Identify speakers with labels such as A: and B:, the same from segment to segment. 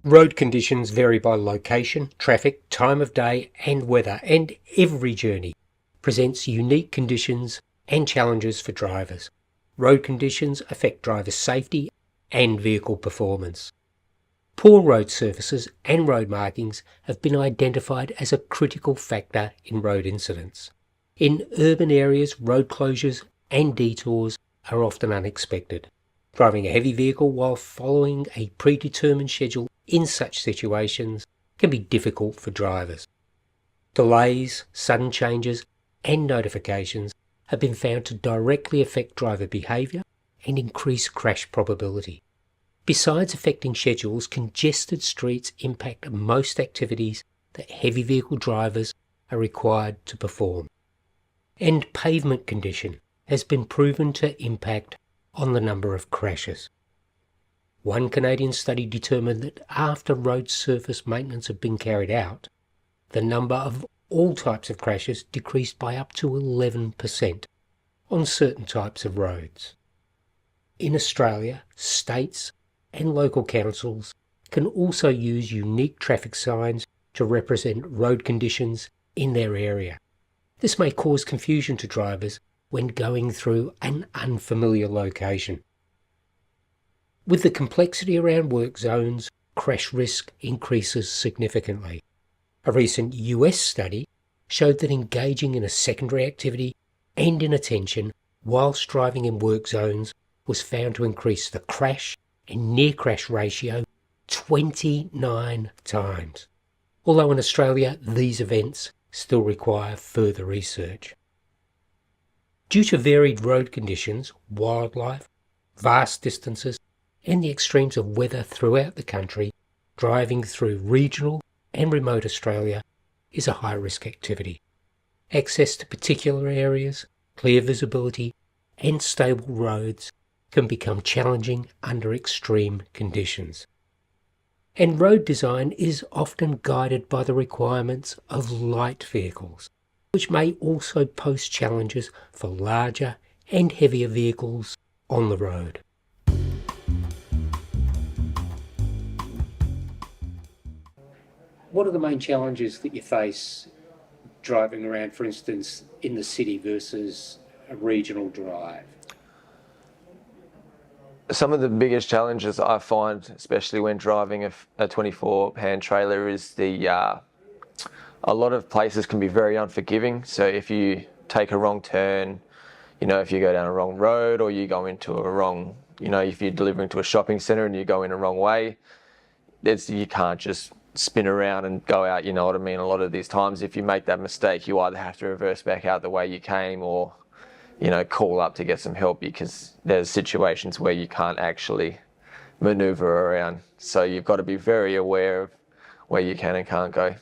A: Road conditions vary by location, traffic, time of day and weather, and every journey presents unique conditions and challenges for drivers. Road conditions affect driver safety and vehicle performance. Poor road surfaces and road markings have been identified as a critical factor in road incidents. In urban areas, road closures and detours are often unexpected. Driving a heavy vehicle while following a predetermined schedule in such situations can be difficult for drivers. Delays, sudden changes, and notifications have been found to directly affect driver behaviour and increase crash probability. Besides affecting schedules, congested streets impact most activities that heavy vehicle drivers are required to perform. And pavement condition has been proven to impact on the number of crashes. One Canadian study determined that after road surface maintenance had been carried out, the number of all types of crashes decreased by up to 11% on certain types of roads. In Australia, states and local councils can also use unique traffic signs to represent road conditions in their area. This may cause confusion to drivers when going through an unfamiliar location. With the complexity around work zones, crash risk increases significantly. A recent US study showed that engaging in a secondary activity and inattention whilst driving in work zones was found to increase the crash and near crash ratio 29 times. Although in Australia, these events still require further research. Due to varied road conditions, wildlife, vast distances, and the extremes of weather throughout the country, driving through regional and remote Australia is a high-risk activity. Access to particular areas, clear visibility, and stable roads can become challenging under extreme conditions. And road design is often guided by the requirements of light vehicles, which may also pose challenges for larger and heavier vehicles on the road. What are the main challenges that you face driving around, for instance, in the city versus a regional drive?
B: Some of the biggest challenges I find, especially when driving a 24-hand trailer, is a lot of places can be very unforgiving. So if you take a wrong turn, if you go down a wrong road or you go into a wrong, if you're delivering to a shopping centre and you go in a wrong way, you can't just spin around and go out, you know what I mean? A lot of these times, if you make that mistake, you either have to reverse back out the way you came or, call up to get some help, because there's situations where you can't actually maneuver around. So you've got to be very aware of where you can and can't go.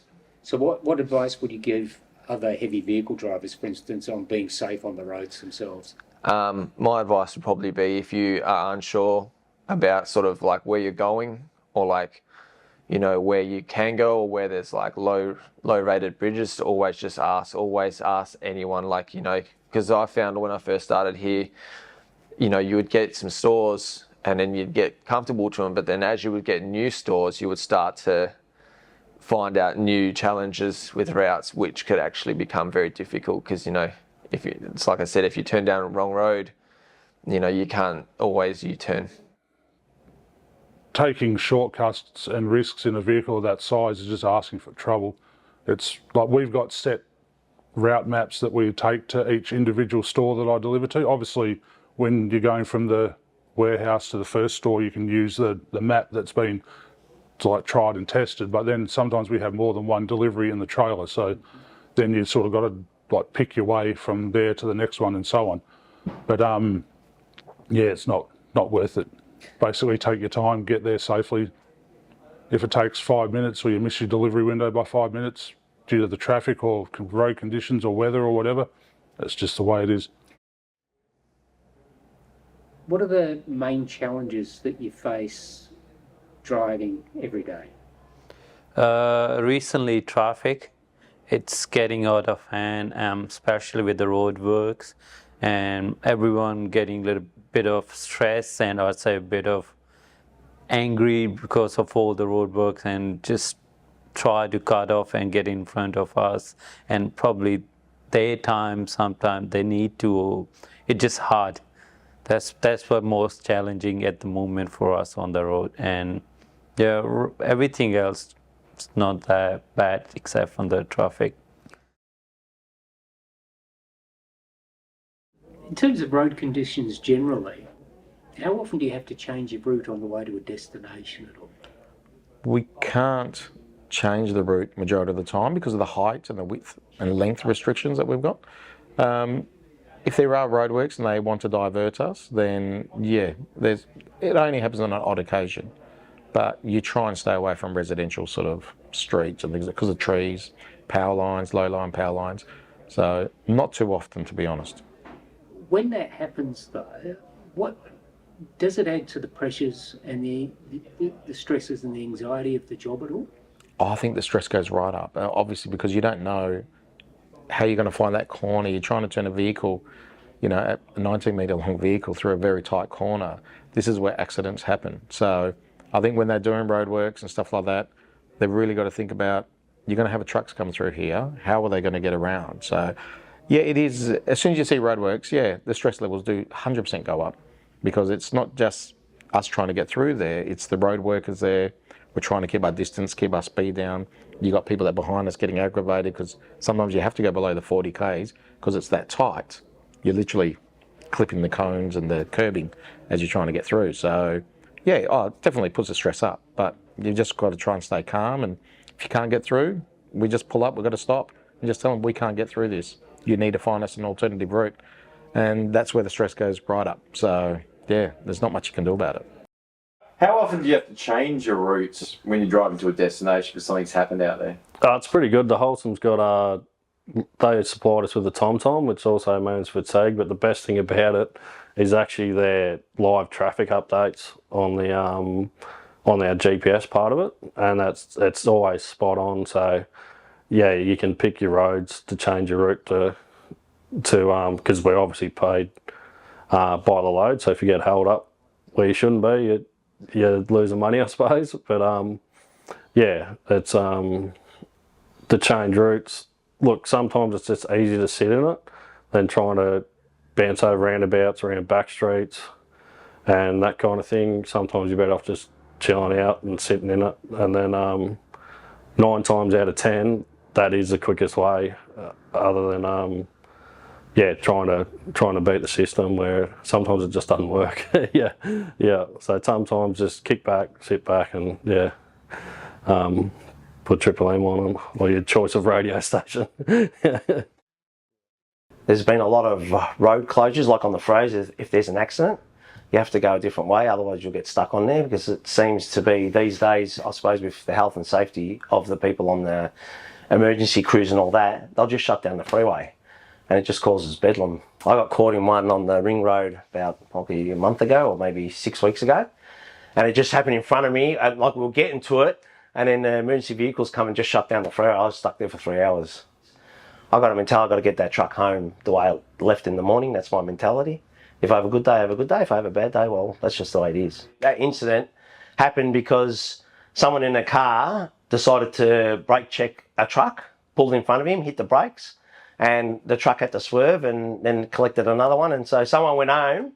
A: So what advice would you give other heavy vehicle drivers, for instance, on being safe on the roads themselves?
B: My advice would probably be, if you are unsure about sort of like where you're going, or like, where you can go, or where there's like low rated bridges, always ask anyone, because I found when I first started here, you would get some stores and then you'd get comfortable to them, but then as you would get new stores, you would start to find out new challenges with routes, which could actually become very difficult, because it's like I said, if you turn down a wrong road, you can't always U-turn.
C: Taking shortcuts and risks in a vehicle of that size is just asking for trouble. It's like we've got set route maps that we take to each individual store that I deliver to. Obviously, when you're going from the warehouse to the first store, you can use the map that's been tried and tested, but then sometimes we have more than one delivery in the trailer, so then you sort of got to pick your way from there to the next one and so on. But it's not worth it. Basically, take your time, get there safely. If it takes 5 minutes or you miss your delivery window by 5 minutes due to the traffic or road conditions or weather or whatever, that's just the way it is.
A: What are the main challenges that you face driving every day?
D: Recently, traffic. It's getting out of hand, especially with the road works, and everyone getting a little bit of stress and I'd say a bit of angry because of all the roadworks and just try to cut off and get in front of us. And probably their time, sometimes they need to, it's just hard. That's what most challenging at the moment for us on the road. And yeah, everything else is not that bad except from the traffic.
A: In terms of road conditions generally, how often do you have to change your route on the way to a destination at all?
E: We can't change the route majority of the time because of the height and the width and length restrictions that we've got. If there are roadworks and they want to divert us, then yeah, it only happens on an odd occasion. But you try and stay away from residential sort of streets and things because of trees, power lines, low-lying power lines. So not too often, to be honest.
A: When that happens though, what does it add to the pressures and the stresses and the anxiety of the job at all?
E: I think the stress goes right up, obviously, because you don't know how you're going to find that corner. You're trying to turn a vehicle, you know, a 19-metre long vehicle through a very tight corner. This is where accidents happen. So I think when they're doing roadworks and stuff like that, they've really got to think about, you're going to have trucks come through here. How are they going to get around? So yeah, it is, as soon as you see roadworks, yeah, the stress levels do 100% go up, because it's not just us trying to get through there, it's the road workers there. We're trying to keep our distance, keep our speed down. You got people that behind us getting aggravated because sometimes you have to go below the 40 Ks because it's that tight. You're clipping the cones and the curbing as you're trying to get through. So yeah, it definitely puts the stress up, but you've just got to try and stay calm. And if you can't get through, we just pull up, we've got to stop and just tell them we can't get through this. You need to find us an alternative route. And that's where the stress goes right up. So yeah, there's not much you can do about it.
F: How often do you have to change your routes when you're driving to a destination because something's happened out there?
G: It's pretty good. The Wholesome's got they supplied us with a TomTom, which also means fatigue. But the best thing about it is actually their live traffic updates on the on our GPS part of it, and it's always spot on. So yeah, you can pick your roads to change your route to because we're obviously paid by the load. So if you get held up where you shouldn't be, you're losing money, I suppose. But yeah, it's to change routes. Look, sometimes it's just easier to sit in it than trying to bounce over roundabouts, around back streets and that kind of thing. Sometimes you're better off just chilling out and sitting in it. And then 9 times out of 10, that is the quickest way, other than yeah, trying to beat the system where sometimes it just doesn't work. yeah. So sometimes just kick back, sit back, and yeah, put Triple M on them, or your choice of radio station.
H: There's been a lot of road closures, like on the Fraser. If there's an accident, you have to go a different way, otherwise you'll get stuck on there, because it seems to be these days, I suppose, with the health and safety of the people on the emergency crews and all that, they'll just shut down the freeway. And it just causes bedlam. I got caught in one on the ring road about probably a month ago, or maybe 6 weeks ago, and it just happened in front of me. And like, we were getting to it, and then the emergency vehicles come and just shut down the freeway. I was stuck there for 3 hours. I got a mentality, I got to get that truck home the way I left in the morning. That's my mentality. If I have a good day, I have a good day. If I have a bad day, well, that's just the way it is. That incident happened because someone in a car decided to brake check a truck, pulled in front of him, hit the brakes, and the truck had to swerve and then collected another one. And so someone went home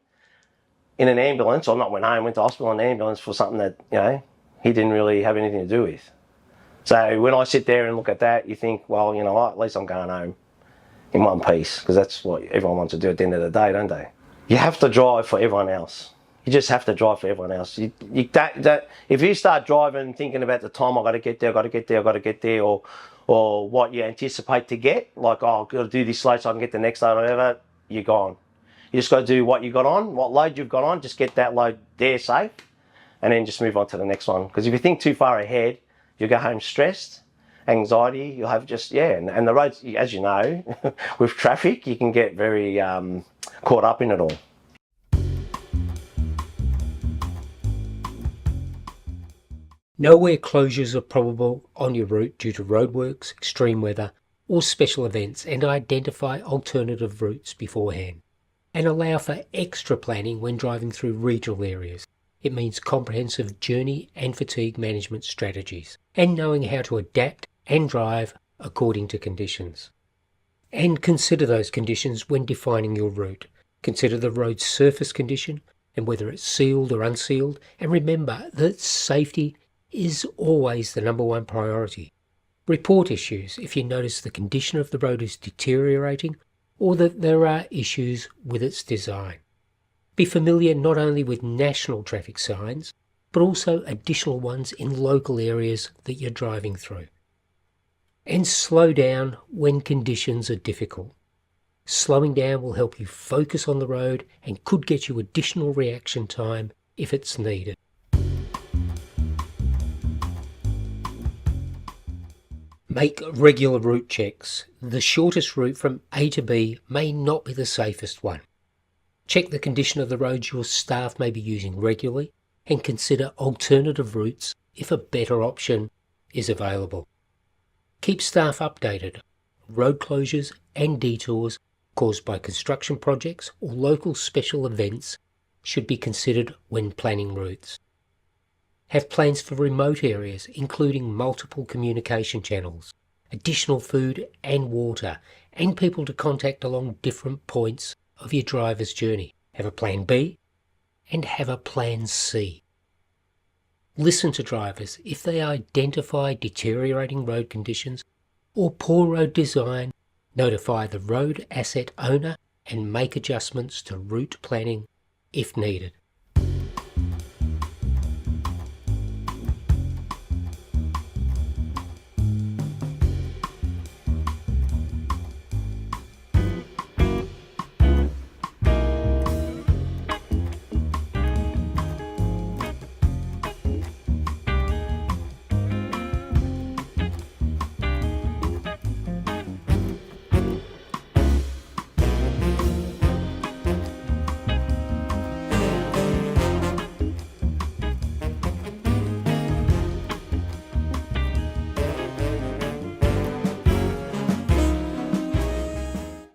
H: in an ambulance, or not went home, went to hospital in an ambulance for something that, you know, he didn't really have anything to do with. So when I sit there and look at that, you think, well, you know what, at least I'm going home in one piece, because that's what everyone wants to do at the end of the day, don't they? You have to drive for everyone else. You just have to drive for everyone else. If you start driving thinking about the time, I've got to get there, I've got to get there, I've got to get there, or what you anticipate to get, like, oh, I've got to do this load so I can get the next load or whatever, you're gone. You just got to do what you got on, what load you've got on, just get that load there safe, and then just move on to the next one. Because if you think too far ahead, you'll go home stressed, anxiety, you'll have just, yeah, and the roads, as you know, with traffic, you can get very caught up in it all.
A: Nowhere closures are probable on your route due to roadworks, extreme weather, or special events, and identify alternative routes beforehand, and allow for extra planning when driving through regional areas. It means comprehensive journey and fatigue management strategies, and knowing how to adapt and drive according to conditions. And consider those conditions when defining your route. Consider the road's surface condition and whether it's sealed or unsealed, and remember that safety is always the number one priority. Report issues if you notice the condition of the road is deteriorating or that there are issues with its design. Be familiar not only with national traffic signs, but also additional ones in local areas that you're driving through. And slow down when conditions are difficult. Slowing down will help you focus on the road and could get you additional reaction time if it's needed. Make regular route checks. The shortest route from A to B may not be the safest one. Check the condition of the roads your staff may be using regularly and consider alternative routes if a better option is available. Keep staff updated. Road closures and detours caused by construction projects or local special events should be considered when planning routes. Have plans for remote areas, including multiple communication channels, additional food and water, and people to contact along different points of your driver's journey. Have a plan B and have a plan C. Listen to drivers if they identify deteriorating road conditions or poor road design. Notify the road asset owner and make adjustments to route planning if needed.